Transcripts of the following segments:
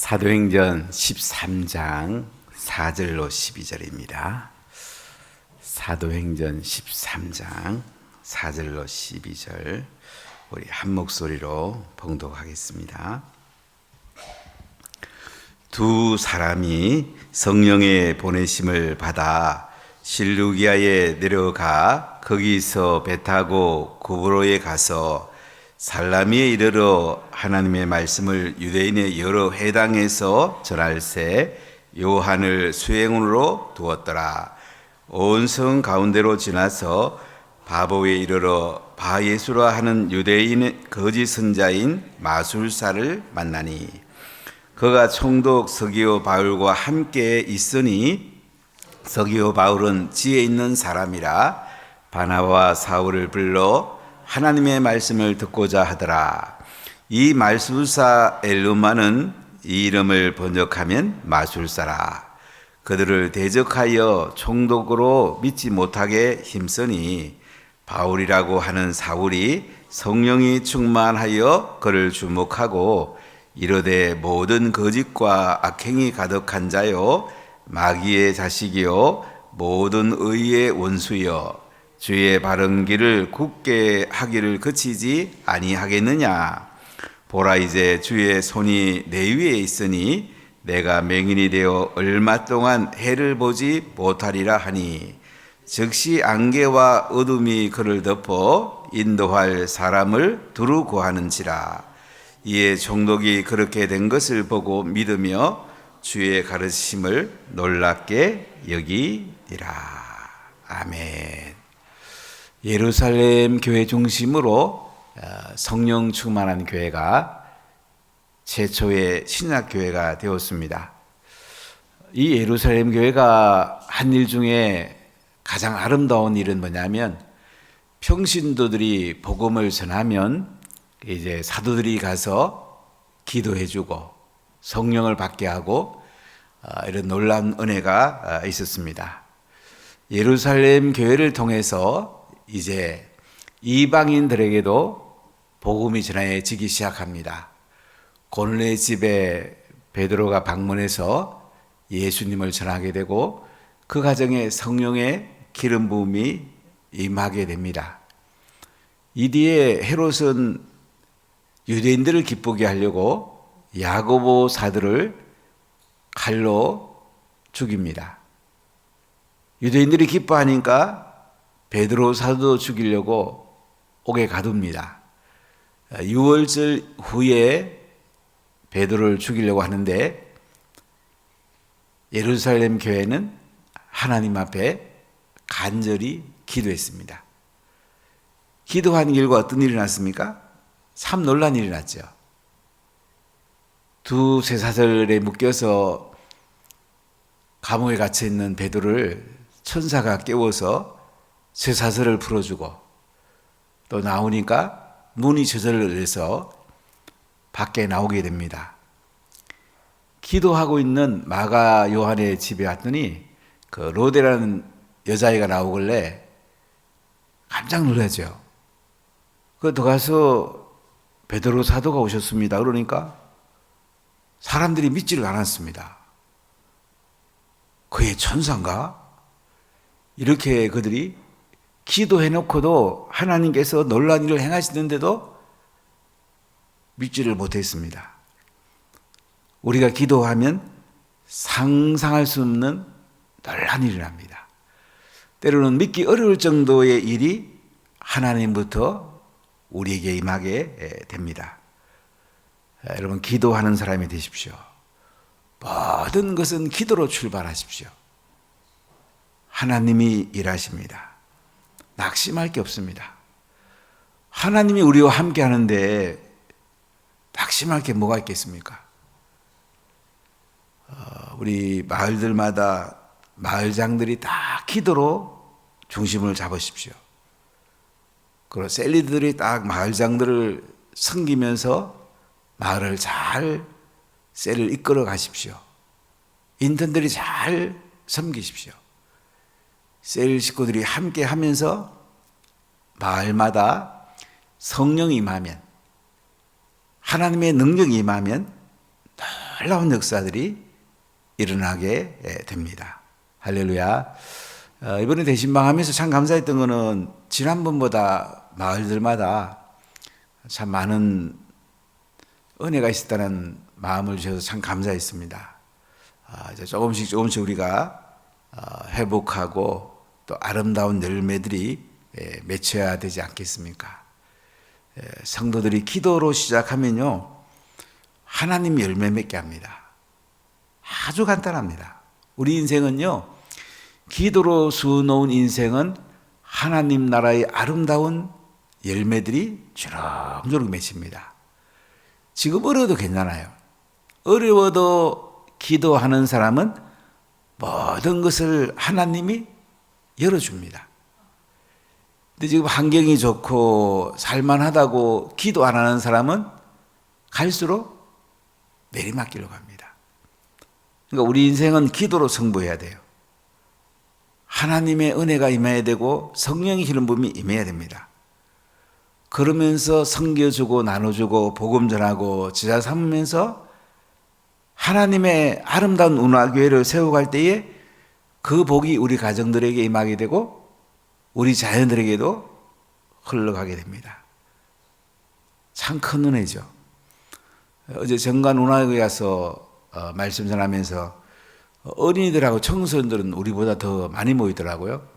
사도행전 13장 4절로 12절입니다. 사도행전 13장 4절로 12절 우리 한 목소리로 봉독하겠습니다. 두 사람이 성령의 보내심을 받아 실루기아에 내려가 거기서 배 타고 구브로에 가서 살라미에 이르러 하나님의 말씀을 유대인의 여러 회당에서 전할새 요한을 수행원으로 두었더라. 온 성 가운데로 지나서 바보에 이르러 바예수라 하는 유대인의 거짓 선자인 마술사를 만나니 그가 총독 서기오 바울과 함께 있으니 서기오 바울은 지혜 있는 사람이라 바나바와 사울을 불러 하나님의 말씀을 듣고자 하더라. 이 마술사 엘루마는 이 이름을 번역하면 마술사라. 그들을 대적하여 총독으로 믿지 못하게 힘쓰니 바울이라고 하는 사울이 성령이 충만하여 그를 주목하고 이르되 모든 거짓과 악행이 가득한 자요 마귀의 자식이요 모든 의의 원수여 주의 바른 길을 굳게 하기를 그치지 아니하겠느냐. 보라 이제 주의 손이 내 위에 있으니 내가 맹인이 되어 얼마 동안 해를 보지 못하리라 하니 즉시 안개와 어둠이 그를 덮어 인도할 사람을 두루 구하는지라. 이에 총독이 그렇게 된 것을 보고 믿으며 주의 가르침을 놀랍게 여기니라. 아멘. 예루살렘 교회 중심으로 성령 충만한 교회가 최초의 신약 교회가 되었습니다. 이 예루살렘 교회가 한 일 중에 가장 아름다운 일은 뭐냐면 평신도들이 복음을 전하면 이제 사도들이 가서 기도해주고 성령을 받게 하고 이런 놀라운 은혜가 있었습니다. 예루살렘 교회를 통해서 이제 이방인들에게도 복음이 전해지기 시작합니다. 고넬의 집에 베드로가 방문해서 예수님을 전하게 되고 그 가정에 성령의 기름 부음이 임하게 됩니다. 이 뒤에 헤롯은 유대인들을 기쁘게 하려고 야고보 사도를 칼로 죽입니다. 유대인들이 기뻐하니까 베드로 사도도 죽이려고 옥에 가둡니다. 6월절 후에 베드로를 죽이려고 하는데 예루살렘 교회는 하나님 앞에 간절히 기도했습니다. 기도한 결과 어떤 일이 났습니까? 참 놀란 일이 났죠. 두 쇠사슬에 묶여서 감옥에 갇혀 있는 베드로를 천사가 깨워서 쇠사슬을 풀어주고 또 나오니까 문이 저절해서 밖에 나오게 됩니다. 기도하고 있는 마가 요한의 집에 왔더니 그 로데라는 여자아이가 나오길래 깜짝 놀라죠. 그 들어가서 베드로 사도가 오셨습니다. 그러니까 사람들이 믿지를 않았습니다. 그의 천사인가? 이렇게 그들이 기도해놓고도 하나님께서 놀라운 일을 행하시는데도 믿지를 못했습니다. 우리가 기도하면 상상할 수 없는 놀라운 일이 납니다. 때로는 믿기 어려울 정도의 일이 하나님부터 우리에게 임하게 됩니다. 여러분 기도하는 사람이 되십시오. 모든 것은 기도로 출발하십시오. 하나님이 일하십니다. 낙심할 게 없습니다. 하나님이 우리와 함께 하는데 낙심할 게 뭐가 있겠습니까? 우리 마을들마다 마을장들이 다 기도로 중심을 잡으십시오. 그리고 셀리들이 딱 마을장들을 섬기면서 마을을 잘 셀을 이끌어 가십시오. 인턴들이 잘 섬기십시오. 셀 식구들이 함께 하면서 마을마다 성령이 임하면 하나님의 능력이 임하면 놀라운 역사들이 일어나게 됩니다. 할렐루야. 이번에 대신방하면서 참 감사했던 거는 지난번보다 마을들마다 참 많은 은혜가 있었다는 마음을 주셔서 참 감사했습니다. 이제 조금씩 우리가 회복하고 또 아름다운 열매들이 맺혀야 되지 않겠습니까? 성도들이 기도로 시작하면요, 하나님 열매 맺게 합니다. 아주 간단합니다. 우리 인생은요, 기도로 수놓은 인생은 하나님 나라의 아름다운 열매들이 주렁주렁 맺힙니다. 지금 어려워도 괜찮아요. 어려워도 기도하는 사람은 모든 것을 하나님이 열어줍니다. 근데 지금 환경이 좋고 살만하다고 기도 안 하는 사람은 갈수록 내리막길로 갑니다. 그러니까 우리 인생은 기도로 승부해야 돼요. 하나님의 은혜가 임해야 되고 성령의 기름 부음이 임해야 됩니다. 그러면서 섬겨주고 나눠주고 복음 전하고 제자 삼으면서 하나님의 아름다운 운하교회를 세워갈 때에 그 복이 우리 가정들에게 임하게 되고 우리 자연들에게도 흘러가게 됩니다. 참 큰 은혜죠. 어제 정관 운하교회 가서 말씀 전하면서 어린이들하고 청소년들은 우리보다 더 많이 모이더라고요.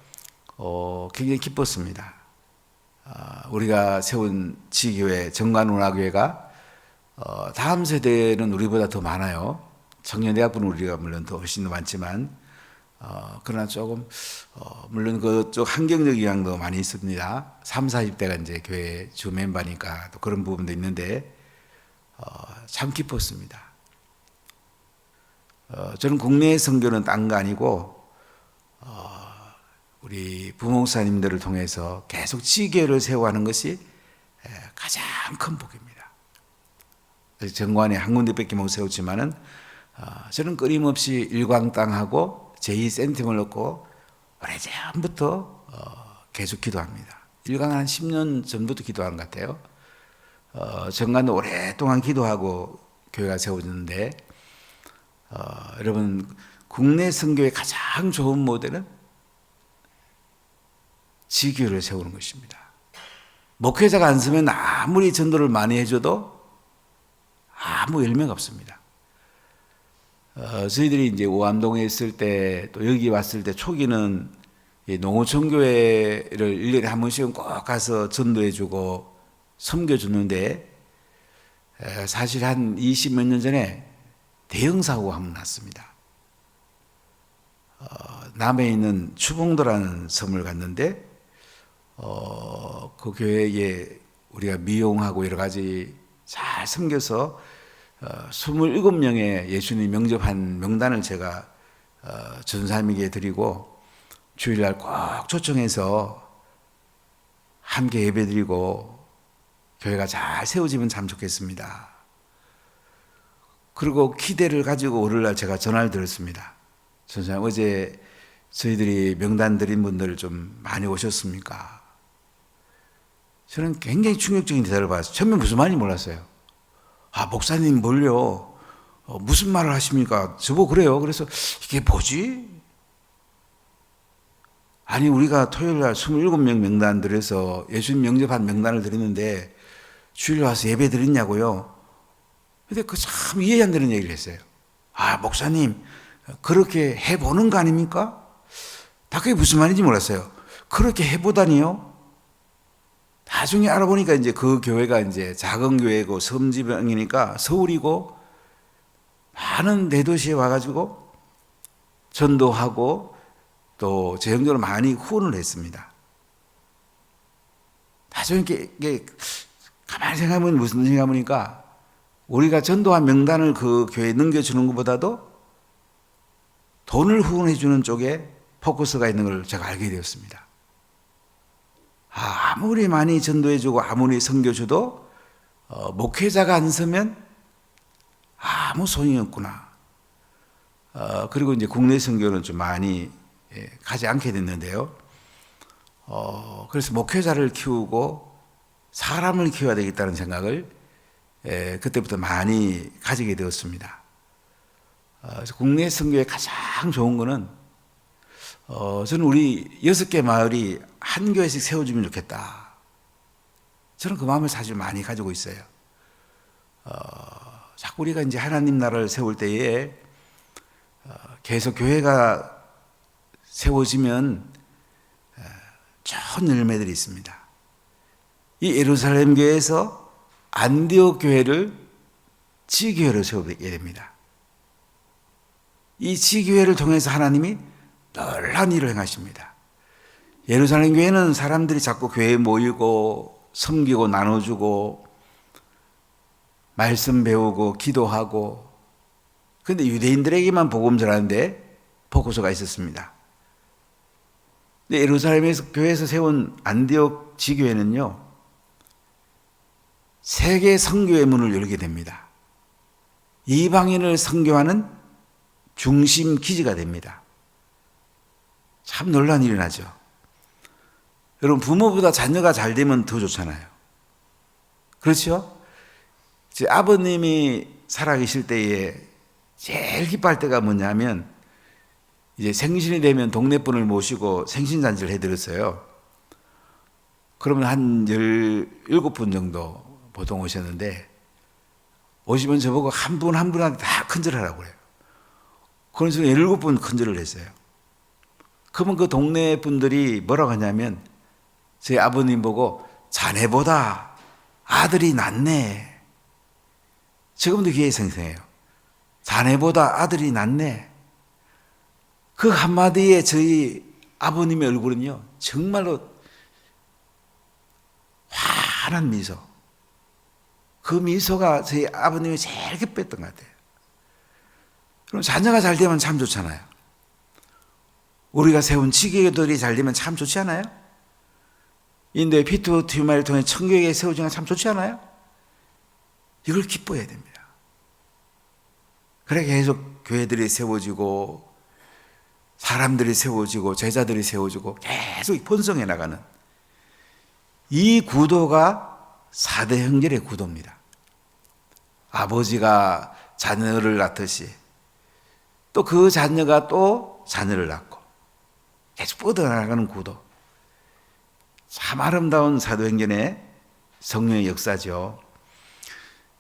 굉장히 기뻤습니다. 우리가 세운 지교회 정관운하교회가 다음 세대는 우리보다 더 많아요. 청년대학부는 우리가 물론 더 훨씬 더 많지만 그러나 조금 물론 그쪽 환경적 영향도 많이 있습니다. 30, 40대가 이제 교회 주 멤버니까 또 그런 부분도 있는데 참 기뻤습니다. 저는 국내 선교는 딴 거 아니고 우리 부목사님들을 통해서 계속 지교회를 세워가는 것이 가장 큰 복입니다. 정관에 한 군데밖에 못 세웠지만은 저는 끊임없이 일광땅하고 제2센텀을 넣고 오래전부터 계속 기도합니다. 일광 한 10년 전부터 기도한 것 같아요. 정관도 오랫동안 기도하고 교회가 세워졌는데 여러분 국내 선교의 가장 좋은 모델은 지교회를 세우는 것입니다. 목회자가 안 서면 아무리 전도를 많이 해줘도 아무 열매가 없습니다. 저희들이 이제 오암동에 있을 때 또 여기 왔을 때 초기는 농어촌교회를 1년에 한 번씩은 꼭 가서 전도해주고 섬겨주는데 사실 한 20몇 년 전에 대형 사고가 한 번 났습니다. 남해 있는 추봉도라는 섬을 갔는데 그 교회에 우리가 미용하고 여러 가지 잘 섬겨서 27명의 예수님 영접한 명단을 제가 전사님에게 드리고 주일날 꼭 초청해서 함께 예배드리고 교회가 잘 세워지면 참 좋겠습니다. 그리고 기대를 가지고 오늘날 제가 전화를 드렸습니다. 전사님, 어제 저희들이 명단 드린 분들 좀 많이 오셨습니까? 저는 굉장히 충격적인 대답을 받았어요. 처음에 무슨 말인지 몰랐어요. 목사님 뭘요? 무슨 말을 하십니까? 저보고 그래요. 그래서 이게 뭐지? 아니 우리가 토요일날 27명 명단 들여서 예수님 영접한 명단을 드렸는데 주일 와서 예배 드렸냐고요? 근데 그 참 이해 안 되는 얘기를 했어요. 목사님 그렇게 해보는 거 아닙니까? 다 그게 무슨 말인지 몰랐어요. 그렇게 해보다니요? 나중에 알아보니까 이제 그 교회가 이제 작은 교회고 섬지방이니까 서울이고 많은 대도시에 와가지고 전도하고 또 재정적으로 많이 후원을 했습니다. 나중에 이게 가만히 생각해보면 무슨 생각해보니까 우리가 전도한 명단을 그 교회에 넘겨주는 것보다도 돈을 후원해주는 쪽에 포커스가 있는 걸 제가 알게 되었습니다. 아무리 많이 전도해주고 아무리 섬겨줘도 목회자가 안 서면 아무 소용이 없구나. 그리고 이제 국내 선교는 좀 많이 가지 않게 됐는데요. 그래서 목회자를 키우고 사람을 키워야 되겠다는 생각을 그때부터 많이 가지게 되었습니다. 그래서 국내 선교에 가장 좋은 거는 저는 우리 6개 마을이 한 교회씩 세워주면 좋겠다. 저는 그 마음을 사실 많이 가지고 있어요. 자꾸 우리가 이제 하나님 나라를 세울 때에 계속 교회가 세워지면 좋은 열매들이 있습니다. 이 예루살렘 교회에서 안디옥 교회를 지교회로 세우게 됩니다. 이 지교회를 통해서 하나님이 놀라운 일을 행하십니다. 예루살렘 교회는 사람들이 자꾸 교회에 모이고 섬기고 나눠주고 말씀 배우고 기도하고, 그런데 유대인들에게만 복음 전하는데 보고서가 있었습니다. 근데 예루살렘에서 교회에서 세운 안디옥 지교회는요, 세계 선교의 문을 열게 됩니다. 이방인을 선교하는 중심 기지가 됩니다. 참 놀라운 일이 나죠. 여러분, 부모보다 자녀가 잘 되면 더 좋잖아요. 그렇죠? 제 아버님이 살아계실 때에 제일 기뻐할 때가 뭐냐면, 이제 생신이 되면 동네 분을 모시고 생신잔치를 해드렸어요. 그러면 한 17분 정도 보통 오셨는데, 오시면 저보고 한 분 한 분한테 다 큰절하라고 그래요. 그런 식으로 17분 큰절을 했어요. 그러면 그 동네 분들이 뭐라고 하냐면, 저희 아버님 보고 자네보다 아들이 낫네. 지금도 귀에 생생해요. 자네보다 아들이 낫네. 그 한마디에 저희 아버님의 얼굴은요, 정말로 환한 미소. 그 미소가 저희 아버님이 제일 기뻤던 것 같아요. 그럼 자녀가 잘 되면 참 좋잖아요. 우리가 세운 지교회들이 잘 되면 참 좋지 않아요? 인도의 피투티마를 통해 청교회에 세워지는 참 좋지 않아요? 이걸 기뻐해야 됩니다. 그래 계속 교회들이 세워지고 사람들이 세워지고 제자들이 세워지고 계속 번성해 나가는 이 구도가 4대 형제의 구도입니다. 아버지가 자녀를 낳듯이 또 그 자녀가 또 자녀를 낳고 계속 뻗어나가는 구도. 참 아름다운 사도행전의 성령의 역사죠.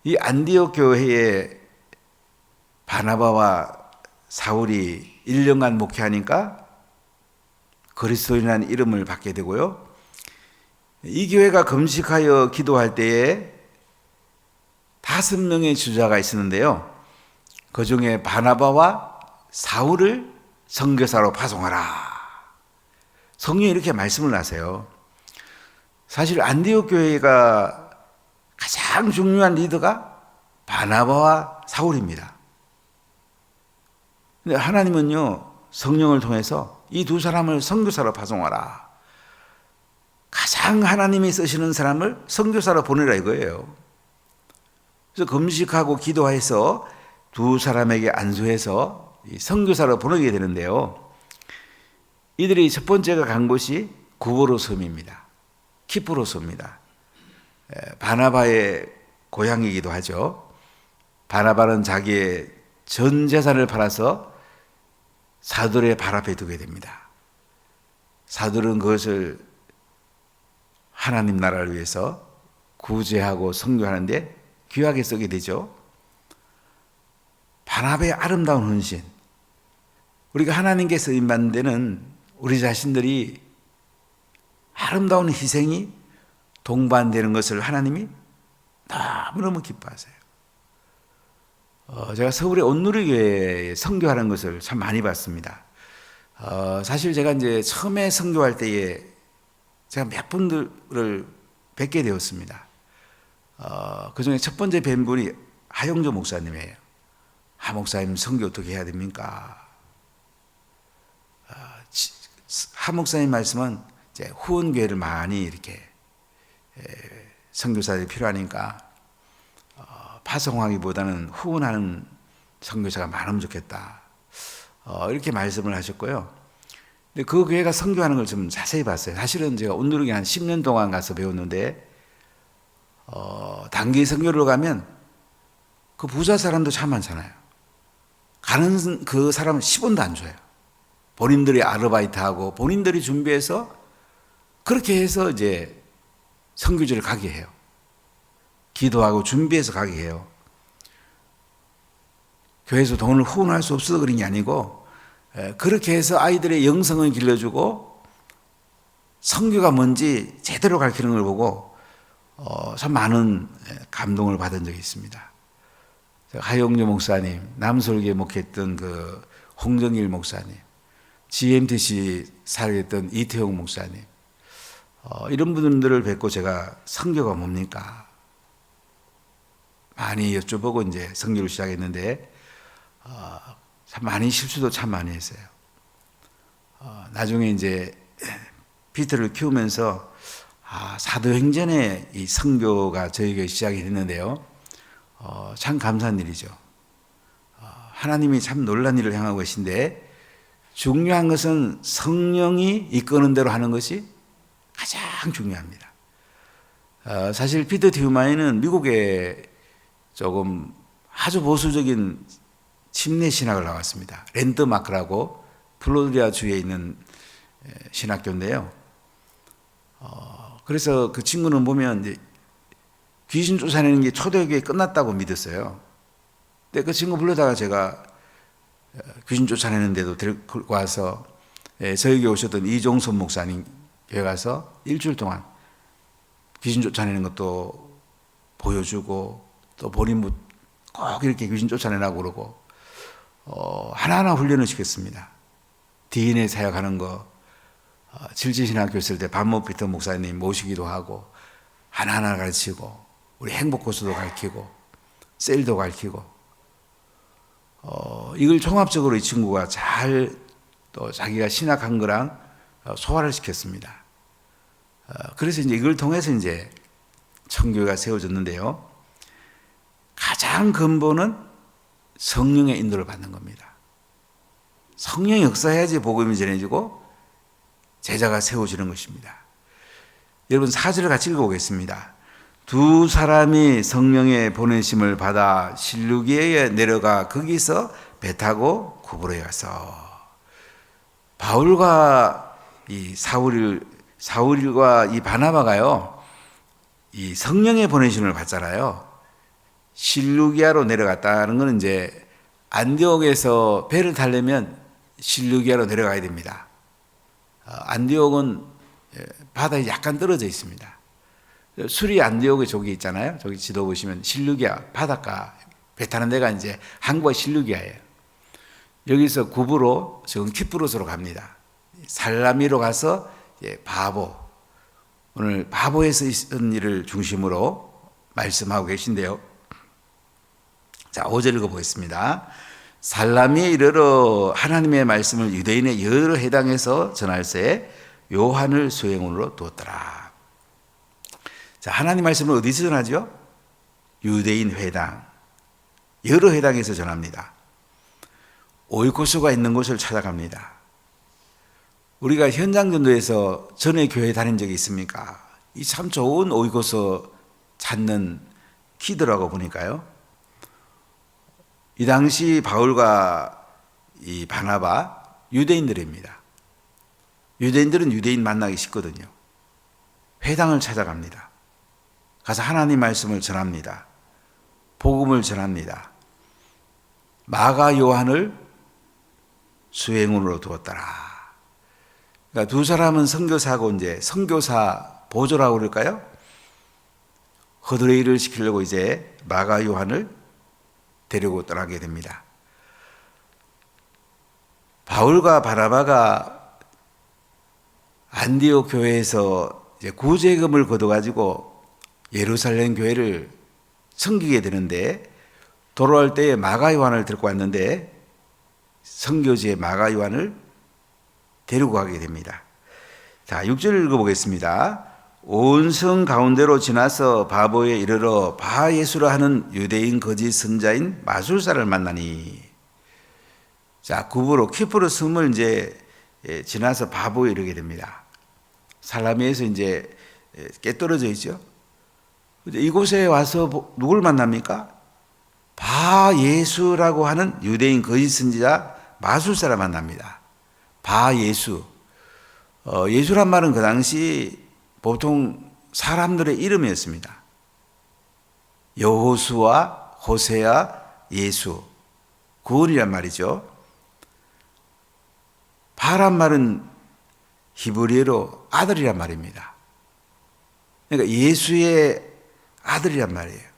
이 안디옥 교회에 바나바와 사울이 1년간 목회하니까 그리스도인이라는 이름을 받게 되고요. 이 교회가 금식하여 기도할 때에 5명의 주자가 있었는데요. 그 중에 바나바와 사울을 선교사로 파송하라. 성령이 이렇게 말씀을 하세요. 사실 안디옥 교회가 가장 중요한 리더가 바나바와 사울입니다. 근데 하나님은요, 성령을 통해서 이 두 사람을 선교사로 파송하라. 가장 하나님이 쓰시는 사람을 선교사로 보내라 이거예요. 그래서 금식하고 기도해서 두 사람에게 안수해서 선교사로 보내게 되는데요. 이들이 첫 번째가 간 곳이 구보로 섬입니다. 키프로스입니다. 바나바의 고향이기도 하죠. 바나바는 자기의 전 재산을 팔아서 사도의 발 앞에 두게 됩니다. 사도는 그것을 하나님 나라를 위해서 구제하고 선교하는데 귀하게 쓰게 되죠. 바나바의 아름다운 헌신. 우리가 하나님께 쓰임받는 데는 우리 자신들이 아름다운 희생이 동반되는 것을 하나님이 너무너무 기뻐하세요. 제가 서울의 온누리교회에 선교하는 것을 참 많이 봤습니다. 사실 제가 이제 처음에 선교할 때에 제가 몇 분들을 뵙게 되었습니다. 그 중에 첫 번째 뵌 분이 하영조 목사님이에요. 하 목사님 선교 어떻게 해야 됩니까? 하 목사님 말씀은 이제 후원교회를 많이 이렇게 선교사들이 필요하니까 파송하기보다는 후원하는 선교사가 많으면 좋겠다. 이렇게 말씀을 하셨고요. 근데 그 교회가 선교하는 걸 좀 자세히 봤어요. 사실은 제가 온누리교회 한 10년 동안 가서 배웠는데 단기 선교로 가면 그 부자 사람도 참 많잖아요. 가는 그 사람은 10원도 안 줘요. 본인들이 아르바이트하고 본인들이 준비해서 그렇게 해서 이제 선교지를 가게 해요. 기도하고 준비해서 가게 해요. 교회에서 돈을 후원할 수 없어서 그런 게 아니고 그렇게 해서 아이들의 영성을 길러주고 선교가 뭔지 제대로 가르치는 걸 보고 참 많은 감동을 받은 적이 있습니다. 하용조 목사님, 남솔교에 목회했던 그 홍정일 목사님, GMTC 살겠던 이태용 목사님, 이런 분들을 뵙고 제가 선교가 뭡니까? 많이 여쭤보고 이제 선교를 시작했는데 참 많이 실수도 참 많이 했어요. 나중에 이제 피터를 키우면서 사도행전의 이 선교가 저에게 시작이 됐는데요. 참 감사한 일이죠. 하나님이 참 놀란 일을 향하고 계신데 중요한 것은 성령이 이끄는 대로 하는 것이 가장 중요합니다. 사실 피터 티우마이는 미국에 조금 아주 보수적인 침례 신학을 나왔습니다. 랜드마크라고 플로리다 주에 있는 신학교인데요. 그래서 그 친구는 보면 이제 귀신 쫓아내는 게 초대교회 끝났다고 믿었어요. 근데 그 친구 불러다가 제가 귀신 쫓아내는데도 데리고 와서 저에게 오셨던 이종선 목사님 교회 가서 일주일 동안 귀신 쫓아내는 것도 보여주고 또 본인 꼭 이렇게 귀신 쫓아내라고 그러고 하나하나 훈련을 시켰습니다. DNA 사역하는 거, 질지신학교 있을 때 반모 피터 목사님 모시기도 하고 하나하나 가르치고 우리 행복고수도 가르치고 셀도 가르치고 이걸 종합적으로 이 친구가 잘 또 자기가 신학한 거랑 소화를 시켰습니다. 그래서 이제 이걸 통해서 이제 청교회가 세워졌는데요. 가장 근본은 성령의 인도를 받는 겁니다. 성령이 역사해야지 복음이 전해지고 제자가 세워지는 것입니다. 여러분 4절을 같이 읽어보겠습니다. 두 사람이 성령의 보내심을 받아 실루기에 내려가 거기서 배 타고 구브로에 가서 바울과 이 사울과 이 바나바가요 이 성령의 보내심을 받잖아요. 실루기아로 내려갔다는 것은 이제 안디옥에서 배를 타려면 실루기아로 내려가야 됩니다. 안디옥은 바다에 약간 떨어져 있습니다. 수리 안디옥의 저기 있잖아요. 저기 지도 보시면 실루기아 바닷가 배 타는 데가 이제 한국의 실루기아예요. 여기서 구브로 지금 키프로스로 갑니다. 살라미로 가서 바보 오늘 바보에서 있은 일을 중심으로 말씀하고 계신데요. 자, 5절 읽어보겠습니다. 살라미에 이르러 하나님의 말씀을 유대인의 여러 회당에서 전할새 요한을 수행원으로 두었더라. 자, 하나님 말씀을 어디서 전하죠? 유대인 회당, 여러 회당에서 전합니다. 오이코스가 있는 곳을 찾아갑니다. 우리가 현장 전도에서 전에 교회 다닌 적이 있습니까? 이 참 좋은 오이코스 찾는 키더라고 보니까요. 이 당시 바울과 이 바나바 유대인들입니다. 유대인들은 유대인 만나기 쉽거든요. 회당을 찾아갑니다. 가서 하나님 말씀을 전합니다. 복음을 전합니다. 마가 요한을 수행원으로 두었더라. 그러니까 두 사람은 선교사고 이제 선교사 보조라고 그럴까요? 허드레일을 시키려고 이제 마가 요한을 데리고 떠나게 됩니다. 바울과 바나바가 안디옥 교회에서 이제 구제금을 걷어가지고 예루살렘 교회를 섬기게 되는데 돌아올 때에 마가 요한을 데리고 왔는데 선교지에 마가 요한을 데리고 가게 됩니다. 자, 6절 읽어보겠습니다. 온 성 가운데로 지나서 바보에 이르러 바예수라 하는 유대인 거짓 선자인 마술사를 만나니. 자, 구브로 키프로 섬을 이제 지나서 바보에 이르게 됩니다. 살라미에서 이제 깨 떨어져 있죠. 이곳에 와서 누굴 만납니까? 바예수라고 하는 유대인 거짓 선지자 마술사를 만납니다. 바예수. 예수란 말은 그 당시 보통 사람들의 이름이었습니다. 여호수아, 호세아, 예수. 구원이란 말이죠. 바란 말은 히브리어로 아들이란 말입니다. 그러니까 예수의 아들이란 말이에요.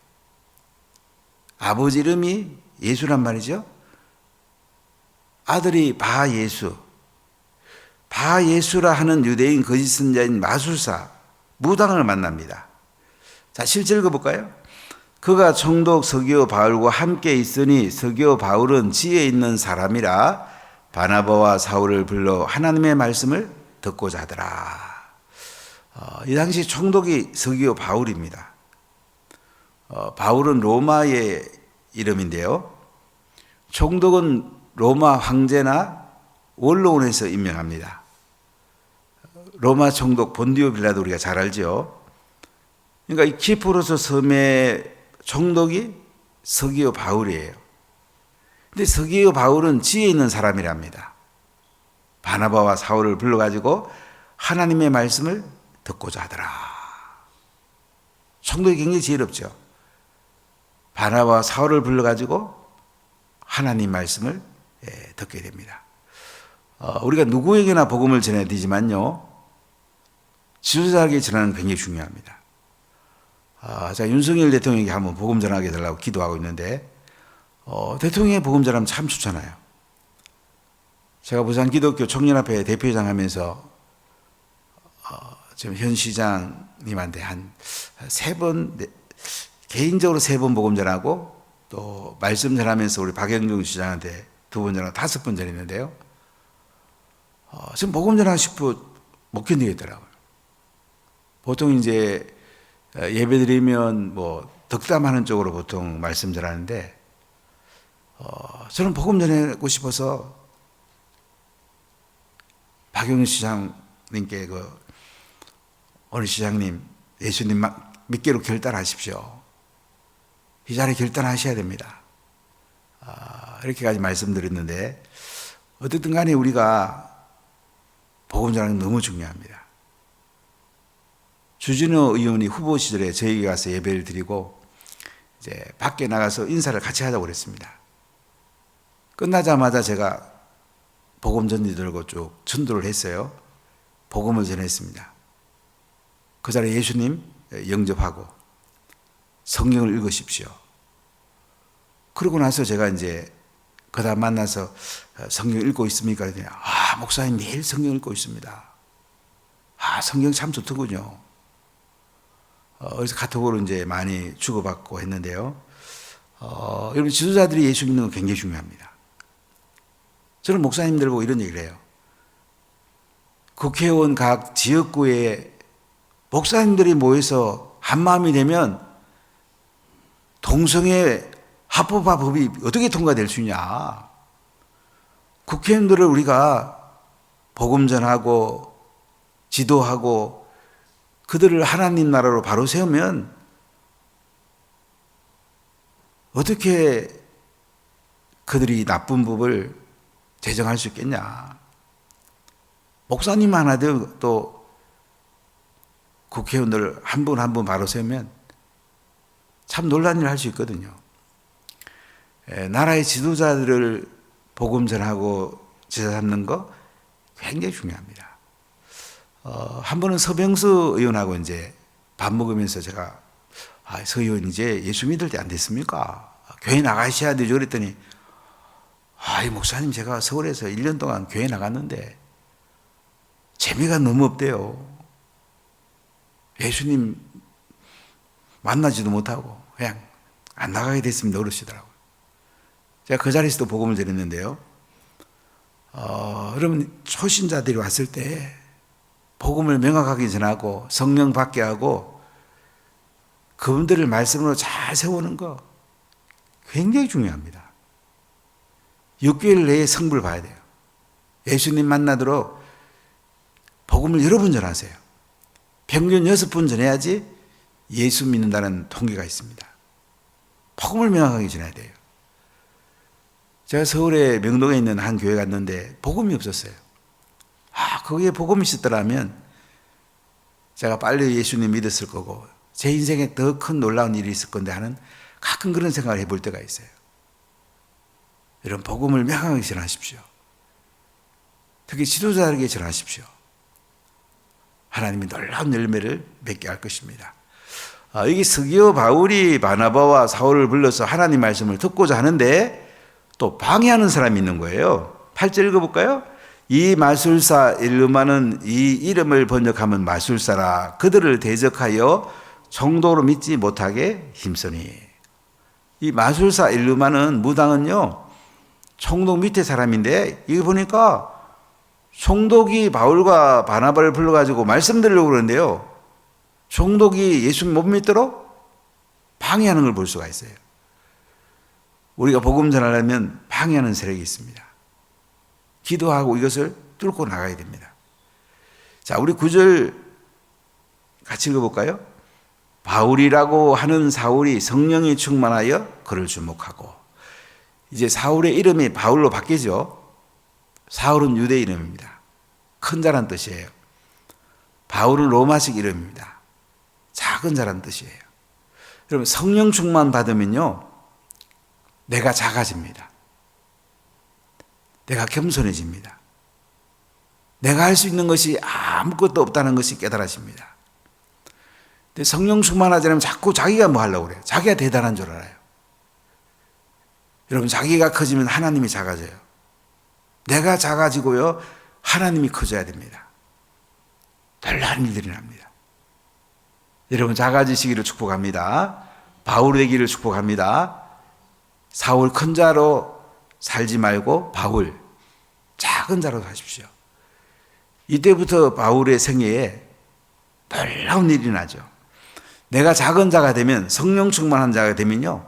아버지 이름이 예수란 말이죠. 아들이 바예수. 바예수라 하는 유대인 거짓 선지자인 마술사 무당을 만납니다. 자, 실제 읽어볼까요? 그가 총독 서기오 바울과 함께 있으니 서기오 바울은 지혜 있는 사람이라 바나바와 사울을 불러 하나님의 말씀을 듣고자 하더라. 이 당시 총독이 서기오 바울입니다. 바울은 로마의 이름인데요. 총독은 로마 황제나 원로원에서 임명합니다. 로마 총독 본디오 빌라도 우리가 잘 알죠. 그러니까 이 키프로스 섬의 총독이 서기오 바울이에요. 근데 서기오 바울은 지혜 있는 사람이랍니다. 바나바와 사울을 불러가지고 하나님의 말씀을 듣고자 하더라. 총독이 굉장히 지혜롭죠. 바나바와 사울을 불러가지고 하나님 말씀을 듣게 됩니다. 우리가 누구에게나 복음을 전해야 되지만요, 지도자에게 전하는 게 굉장히 중요합니다. 제가 윤석열 대통령에게 한번 복음 전하게 해달라고 기도하고 있는데, 대통령의 복음 전하면 참 좋잖아요. 제가 부산 기독교 청년협회 대표장 하면서 지금 현 시장님한테 한 3번, 개인적으로 3번 복음 전하고 또 말씀 전하면서 우리 박영중 시장한테 2번 전하고 5번 전했는데요. 지금 복음 전하고 싶어 못 견디겠더라고요. 보통 이제 예배 드리면 뭐 덕담하는 쪽으로 보통 말씀 전하는데, 저는 복음 전하고 싶어서 박영준 시장님께 어느 시장님, 예수님 믿기로 결단하십시오. 이 자리에 결단하셔야 됩니다. 이렇게까지 말씀드렸는데, 어쨌든 간에 우리가 복음 전하는 게 너무 중요합니다. 주진우 의원이 후보 시절에 저에게 가서 예배를 드리고 이제 밖에 나가서 인사를 같이 하자고 그랬습니다. 끝나자마자 제가 복음 전지 들고 쭉 전도를 했어요. 복음을 전했습니다. 그 자리에 예수님 영접하고 성경을 읽으십시오. 그러고 나서 제가 이제 그 다음 만나서 성경 읽고 있습니까? 그랬더니, 목사님 매일 성경 읽고 있습니다. 성경 참 좋더군요. 그래서 카톡으로 이제 많이 주고받고 했는데요. 여러분, 지도자들이 예수 믿는 건 굉장히 중요합니다. 저는 목사님들 보고 이런 얘기를 해요. 국회의원 각 지역구에 목사님들이 모여서 한마음이 되면 동성애 합법화 법이 어떻게 통과될 수 있냐. 국회의원들을 우리가 복음 전하고 지도하고 그들을 하나님 나라로 바로 세우면 어떻게 그들이 나쁜 법을 제정할 수 있겠냐. 목사님 하나도 또 국회의원들 한 분 한 분 바로 세우면 참 놀란 일을 할 수 있거든요. 나라의 지도자들을 복음 전하고 제자 삼는 거 굉장히 중요합니다. 한 번은 서병수 의원하고 이제 밥 먹으면서 제가 서 의원 이제 예수 믿을 때 안 됐습니까? 교회 나가셔야 되죠. 그랬더니 이 목사님 제가 서울에서 1년 동안 교회 나갔는데 재미가 너무 없대요. 예수님 만나지도 못하고 그냥 안 나가게 됐습니다. 그러시더라고요. 제가 그 자리에서도 복음을 드렸는데요. 여러분 초신자들이 왔을 때 복음을 명확하게 전하고 성령 받게 하고 그분들을 말씀으로 잘 세우는 거 굉장히 중요합니다. 6개월 내에 성부를 봐야 돼요. 예수님 만나도록 복음을 여러 번 전하세요. 평균 6번 전해야지 예수 믿는다는 통계가 있습니다. 복음을 명확하게 전해야 돼요. 제가 서울에 명동에 있는 한 교회 갔는데 복음이 없었어요. 거기에 복음이 있었더라면 제가 빨리 예수님 믿었을 거고 제 인생에 더 큰 놀라운 일이 있을 건데 하는 가끔 그런 생각을 해볼 때가 있어요. 이런 복음을 명확하게 전하십시오. 특히 지도자에게 전하십시오. 하나님이 놀라운 열매를 맺게 할 것입니다. 여기 스기오 바울이 바나바와 사울을 불러서 하나님 말씀을 듣고자 하는데 또 방해하는 사람이 있는 거예요. 8절 읽어볼까요? 이 마술사 엘루마는 이 이름을 번역하면 마술사라 그들을 대적하여 정도로 믿지 못하게 힘쓰니. 이 마술사 엘루마는 무당은요 총독 밑에 사람인데 이거 보니까 총독이 바울과 바나바를 불러가지고 말씀드리려고 그러는데요 총독이 예수님 못 믿도록 방해하는 걸 볼 수가 있어요. 우리가 복음 전하려면 방해하는 세력이 있습니다. 기도하고 이것을 뚫고 나가야 됩니다. 자, 우리 9절 같이 읽어볼까요? 바울이라고 하는 사울이 성령이 충만하여 그를 주목하고. 이제 사울의 이름이 바울로 바뀌죠. 사울은 유대 이름입니다. 큰 자란 뜻이에요. 바울은 로마식 이름입니다. 작은 자란 뜻이에요. 여러분 성령 충만 받으면요 내가 작아집니다. 내가 겸손해집니다. 내가 할 수 있는 것이 아무것도 없다는 것이 깨달아집니다. 근데 성령 충만하지 않으면 자꾸 자기가 뭐 하려고 그래요. 자기가 대단한 줄 알아요. 여러분 자기가 커지면 하나님이 작아져요. 내가 작아지고요 하나님이 커져야 됩니다. 놀라운 일들이 납니다. 여러분 작아지시기를 축복합니다. 바울 되기를 축복합니다. 사울 큰 자로 살지 말고 바울 작은 자로 사십시오. 이때부터 바울의 생애에 놀라운 일이 나죠. 내가 작은 자가 되면 성령 충만한 자가 되면요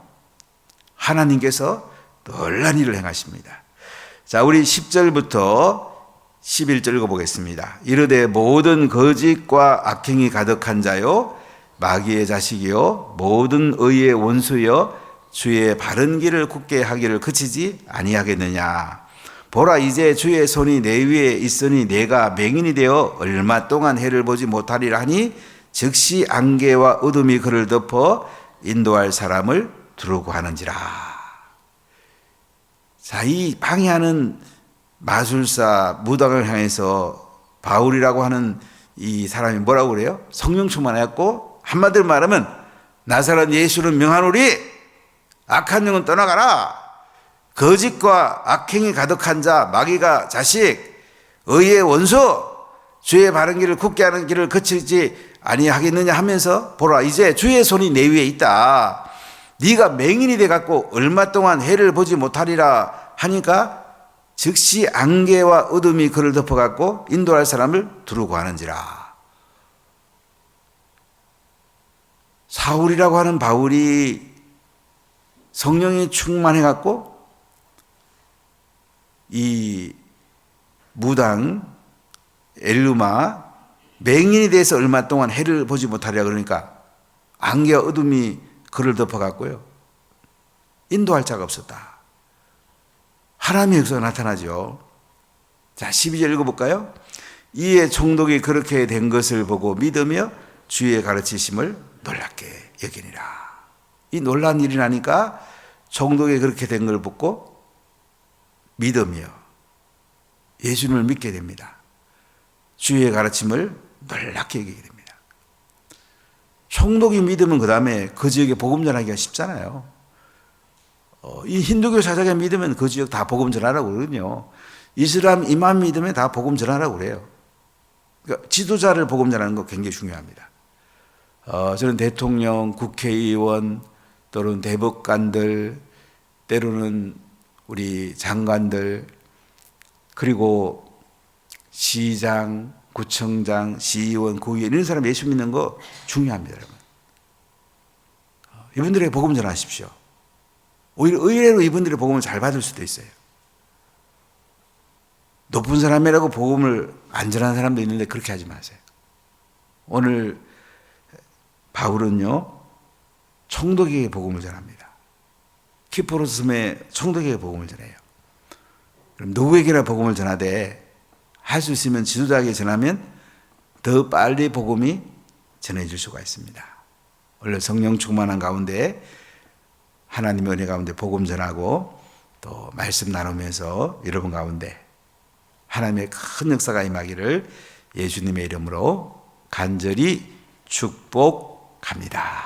하나님께서 놀라운 일을 행하십니다. 자, 우리 10절부터 11절 읽어보겠습니다. 이르되 모든 거짓과 악행이 가득한 자요 마귀의 자식이요 모든 의의 원수여 주의 바른 길을 굳게 하기를 그치지 아니하겠느냐. 보라 이제 주의 손이 내 위에 있으니 내가 맹인이 되어 얼마 동안 해를 보지 못하리라 하니 즉시 안개와 어둠이 그를 덮어 인도할 사람을 두르고 하는지라. 자, 이 방해하는 마술사 무당을 향해서 바울이라고 하는 이 사람이 뭐라고 그래요? 성령 충만하였고 한마디로 말하면 나사렛 예수는 명하노니 악한 영은 떠나가라. 거짓과 악행이 가득한 자 마귀가 자식 의의 원수 주의 바른 길을 굳게 하는 길을 거치지 아니하겠느냐 하면서 보라 이제 주의 손이 내 위에 있다. 네가 맹인이 돼갖고 얼마 동안 해를 보지 못하리라 하니까 즉시 안개와 어둠이 그를 덮어갖고 인도할 사람을 두르고 하는지라. 사울이라고 하는 바울이 성령이 충만해갖고 이 무당 엘루마 맹인이 돼서 얼마 동안 해를 보지 못하리라 그러니까 안개와 어둠이 그를 덮어갖고요 인도할 자가 없었다. 하나님의 역사가 나타나죠. 자, 12절 읽어볼까요? 이에 총독이 그렇게 된 것을 보고 믿으며 주의 가르치심을 놀랍게 여기니라. 이 놀라운 일이 나니까 총독이 그렇게 된 걸 보고 믿으며 예수님을 믿게 됩니다. 주의 가르침을 놀랍게 여기게 됩니다. 총독이 믿으면 그 다음에 그 지역에 복음 전하기가 쉽잖아요. 이 힌두교 사상에 믿으면 그 지역 다 복음 전하라고 그러거든요. 이슬람 이만 믿으면 다 복음 전하라고 그래요. 그러니까 지도자를 복음 전하는 거 굉장히 중요합니다. 저는 대통령, 국회의원 또는 대법관들 때로는 우리 장관들 그리고 시장, 구청장, 시의원, 구의원 이런 사람 예수 믿는 거 중요합니다. 여러분. 이분들에게 복음 전하십시오. 오히려 의외로 이분들의 복음을 잘 받을 수도 있어요. 높은 사람이라고 복음을 안 전하는 사람도 있는데 그렇게 하지 마세요. 오늘 바울은요 총독에게 복음을 전합니다. 키프로스 섬에 총독에게 복음을 전해요. 그럼 누구에게나 복음을 전하되 할 수 있으면 지도자에게 전하면 더 빨리 복음이 전해질 수가 있습니다. 원래 성령 충만한 가운데 하나님의 은혜 가운데 복음 전하고 또 말씀 나누면서 여러분 가운데 하나님의 큰 역사가 임하기를 예수님의 이름으로 간절히 축복합니다.